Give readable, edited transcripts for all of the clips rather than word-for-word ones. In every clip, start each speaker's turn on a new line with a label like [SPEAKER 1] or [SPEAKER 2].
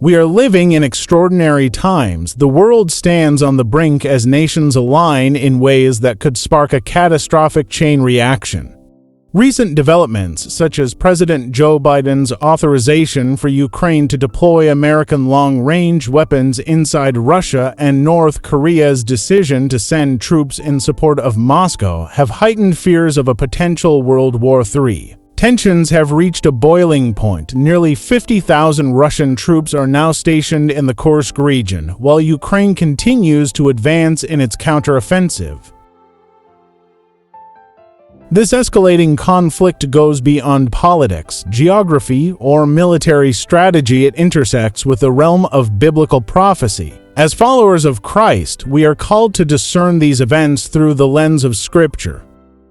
[SPEAKER 1] We are living in extraordinary times. The world stands on the brink as nations align in ways that could spark a catastrophic chain reaction. Recent developments, such as President Joe Biden's authorization for Ukraine to deploy American long-range weapons inside Russia and North Korea's decision to send troops in support of Moscow, have heightened fears of a potential World War III. Tensions have reached a boiling point. Nearly 50,000 Russian troops are now stationed in the Kursk region, while Ukraine continues to advance in its counteroffensive. This escalating conflict goes beyond politics, geography, or military strategy. It intersects with the realm of biblical prophecy. As followers of Christ, we are called to discern these events through the lens of Scripture.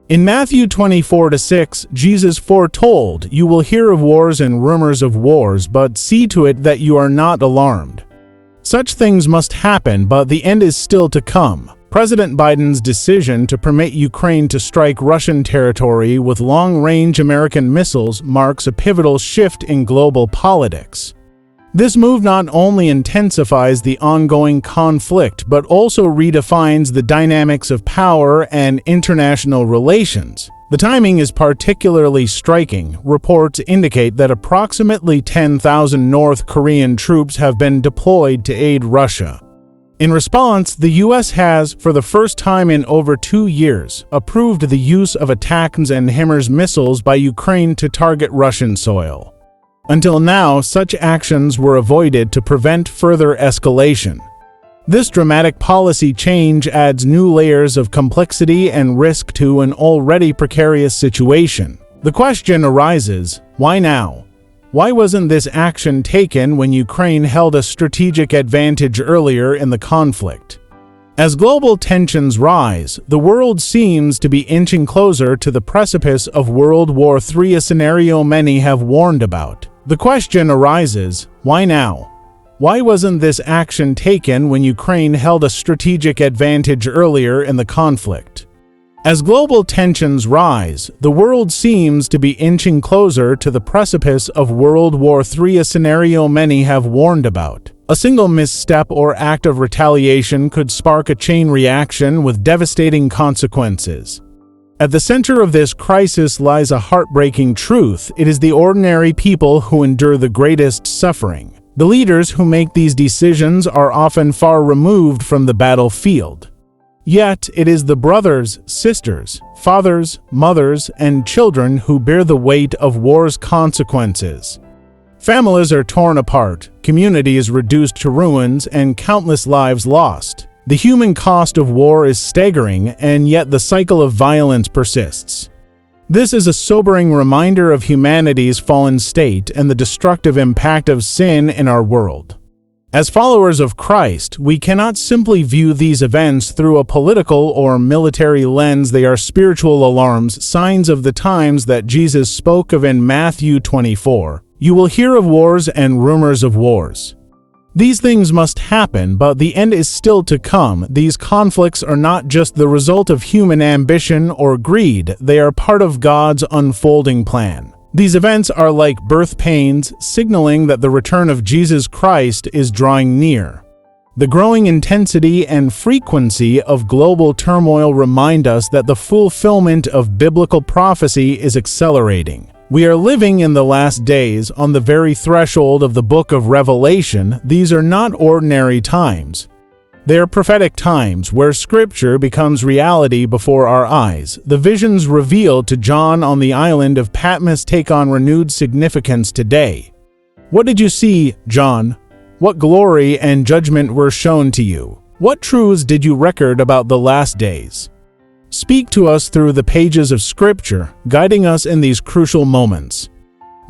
[SPEAKER 1] In Matthew 24-6, Jesus foretold, "You will hear of wars and rumors of wars, but see to it that you are not alarmed." Such things must happen, but the end is still to come. President Biden's decision to permit Ukraine to strike Russian territory with long-range American missiles marks a pivotal shift in global politics. This move not only intensifies the ongoing conflict, but also redefines the dynamics of power and international relations. The timing is particularly striking. Reports indicate that approximately 10,000 North Korean troops have been deployed to aid Russia. In response, the U.S. has, for the first time in over 2 years, approved the use of ATACMS and HIMARS missiles by Ukraine to target Russian soil. Until now, such actions were avoided to prevent further escalation. This dramatic policy change adds new layers of complexity and risk to an already precarious situation. The question arises, why now? Why wasn't this action taken when Ukraine held a strategic advantage earlier in the conflict? As global tensions rise, the world seems to be inching closer to the precipice of World War III, a scenario many have warned about. The question arises, why now? Why wasn't this action taken when Ukraine held a strategic advantage earlier in the conflict? As global tensions rise, the world seems to be inching closer to the precipice of World War III, a scenario many have warned about. A single misstep or act of retaliation could spark a chain reaction with devastating consequences. At the center of this crisis lies a heartbreaking truth. It is the ordinary people who endure the greatest suffering. The leaders who make these decisions are often far removed from the battlefield. Yet, it is the brothers, sisters, fathers, mothers, and children who bear the weight of war's consequences. Families are torn apart, communities reduced to ruins, and countless lives lost. The human cost of war is staggering, and yet the cycle of violence persists. This is a sobering reminder of humanity's fallen state and the destructive impact of sin in our world. As followers of Christ, we cannot simply view these events through a political or military lens. They are spiritual alarms, signs of the times that Jesus spoke of in Matthew 24. You will hear of wars and rumors of wars. These things must happen, but the end is still to come. These conflicts are not just the result of human ambition or greed, they are part of God's unfolding plan. These events are like birth pains, signaling that the return of Jesus Christ is drawing near. The growing intensity and frequency of global turmoil remind us that the fulfillment of biblical prophecy is accelerating. We are living in the last days, on the very threshold of the book of Revelation. These are not ordinary times. They are prophetic times where Scripture becomes reality before our eyes. The visions revealed to John on the island of Patmos take on renewed significance today. What did you see, John? What glory and judgment were shown to you? What truths did you record about the last days? Speak to us through the pages of Scripture, guiding us in these crucial moments.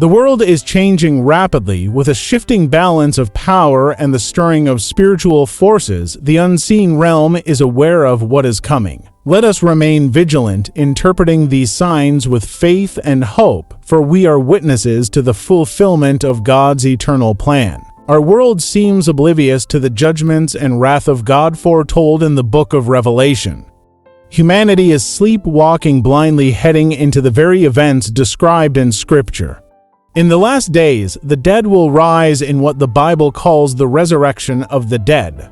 [SPEAKER 1] The world is changing rapidly, with a shifting balance of power and the stirring of spiritual forces. The unseen realm is aware of what is coming. Let us remain vigilant, interpreting these signs with faith and hope, for we are witnesses to the fulfillment of God's eternal plan. Our world seems oblivious to the judgments and wrath of God foretold in the book of Revelation. Humanity is sleepwalking blindly, heading into the very events described in Scripture. In the last days, the dead will rise in what the Bible calls the resurrection of the dead.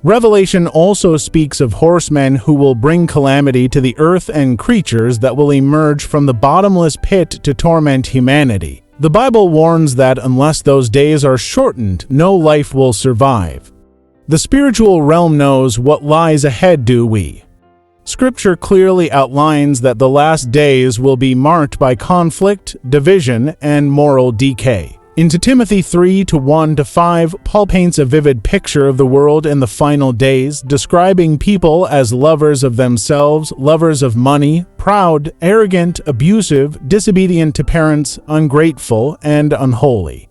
[SPEAKER 1] Revelation also speaks of horsemen who will bring calamity to the earth and creatures that will emerge from the bottomless pit to torment humanity. The Bible warns that unless those days are shortened, no life will survive. The spiritual realm knows what lies ahead, do we? Scripture clearly outlines that the last days will be marked by conflict, division, and moral decay. In 2 Timothy 3:1-5, Paul paints a vivid picture of the world in the final days, describing people as lovers of themselves, lovers of money, proud, arrogant, abusive, disobedient to parents, ungrateful, and unholy.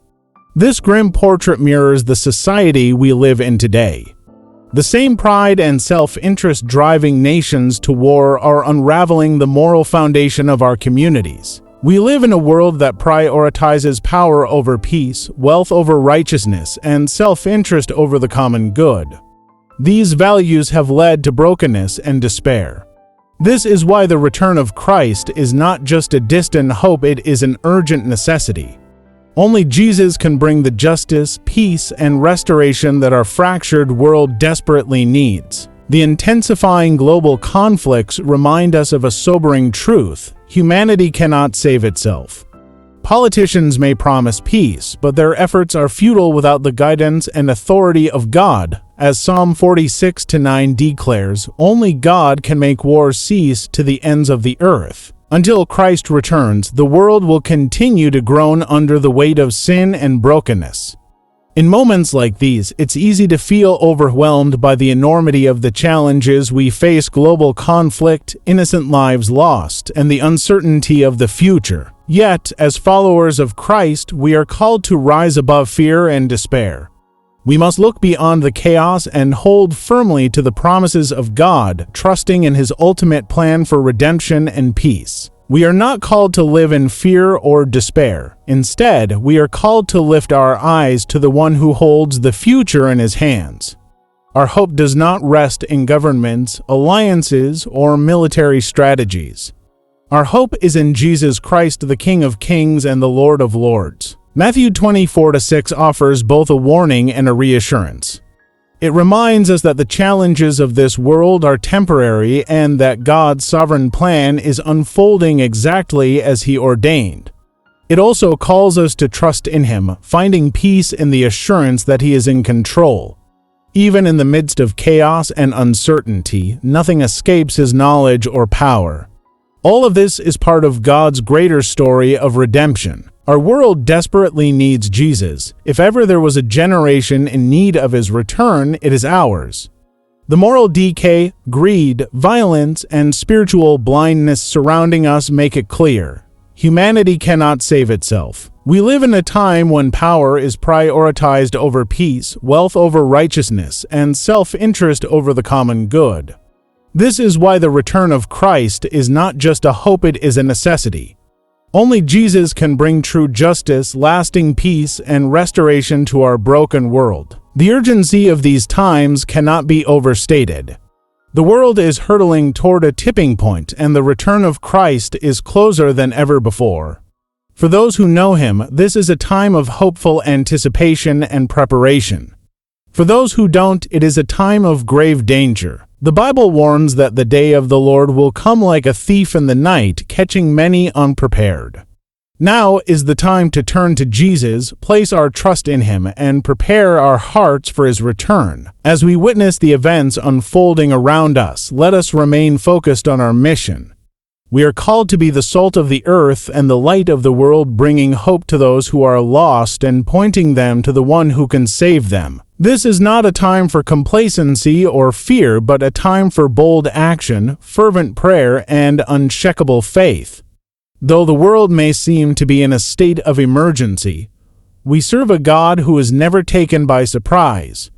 [SPEAKER 1] This grim portrait mirrors the society we live in today. The same pride and self-interest driving nations to war are unraveling the moral foundation of our communities. We live in a world that prioritizes power over peace, wealth over righteousness, and self-interest over the common good. These values have led to brokenness and despair. This is why the return of Christ is not just a distant hope, it is an urgent necessity. Only Jesus can bring the justice, peace, and restoration that our fractured world desperately needs. The intensifying global conflicts remind us of a sobering truth: humanity cannot save itself. Politicians may promise peace, but their efforts are futile without the guidance and authority of God. As Psalm 46:9 declares, only God can make war cease to the ends of the earth. Until Christ returns, the world will continue to groan under the weight of sin and brokenness. In moments like these, it's easy to feel overwhelmed by the enormity of the challenges we face: global conflict, innocent lives lost, and the uncertainty of the future. Yet, as followers of Christ, we are called to rise above fear and despair. We must look beyond the chaos and hold firmly to the promises of God, trusting in His ultimate plan for redemption and peace. We are not called to live in fear or despair. Instead, we are called to lift our eyes to the one who holds the future in His hands. Our hope does not rest in governments, alliances, or military strategies. Our hope is in Jesus Christ, the King of Kings and the Lord of Lords. Matthew 24:6 offers both a warning and a reassurance. It reminds us that the challenges of this world are temporary and that God's sovereign plan is unfolding exactly as He ordained. It also calls us to trust in Him, finding peace in the assurance that He is in control. Even in the midst of chaos and uncertainty, nothing escapes His knowledge or power. All of this is part of God's greater story of redemption. Our world desperately needs Jesus. If ever there was a generation in need of His return, it is ours. The moral decay, greed, violence, and spiritual blindness surrounding us make it clear: humanity cannot save itself. We live in a time when power is prioritized over peace, wealth over righteousness, and self-interest over the common good. This is why the return of Christ is not just a hope, it is a necessity. Only Jesus can bring true justice, lasting peace, and restoration to our broken world. The urgency of these times cannot be overstated. The world is hurtling toward a tipping point, and the return of Christ is closer than ever before. For those who know Him, this is a time of hopeful anticipation and preparation. For those who don't, it is a time of grave danger. The Bible warns that the day of the Lord will come like a thief in the night, catching many unprepared. Now is the time to turn to Jesus, place our trust in Him, and prepare our hearts for His return. As we witness the events unfolding around us, let us remain focused on our mission. We are called to be the salt of the earth and the light of the world, bringing hope to those who are lost and pointing them to the one who can save them. This is not a time for complacency or fear, but a time for bold action, fervent prayer, and unshakable faith. Though the world may seem to be in a state of emergency, we serve a God who is never taken by surprise.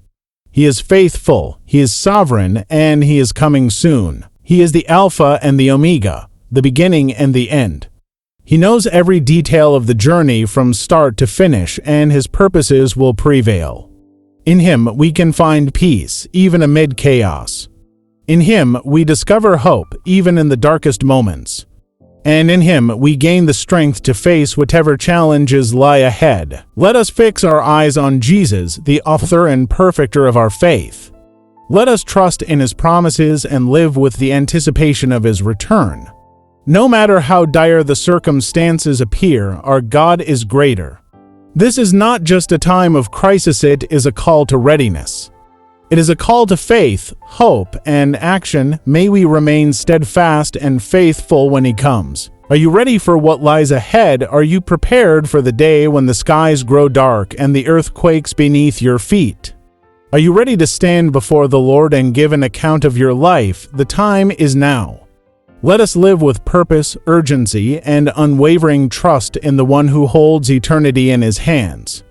[SPEAKER 1] He is faithful, He is sovereign, and He is coming soon. He is the Alpha and the Omega, the beginning and the end. He knows every detail of the journey from start to finish, and His purposes will prevail. In Him we can find peace, even amid chaos. In Him we discover hope, even in the darkest moments. and in Him we gain the strength to face whatever challenges lie ahead. Let us fix our eyes on Jesus, the author and perfecter of our faith. Let us trust in His promises and live with the anticipation of His return. No matter how dire the circumstances appear, our God is greater. This is not just a time of crisis, it is a call to readiness. It is a call to faith, hope, and action. May we remain steadfast and faithful when He comes. Are you ready for what lies ahead? Are you prepared for the day when the skies grow dark and the earth quakes beneath your feet? Are you ready to stand before the Lord and give an account of your life? The time is now. Let us live with purpose, urgency, and unwavering trust in the one who holds eternity in His hands.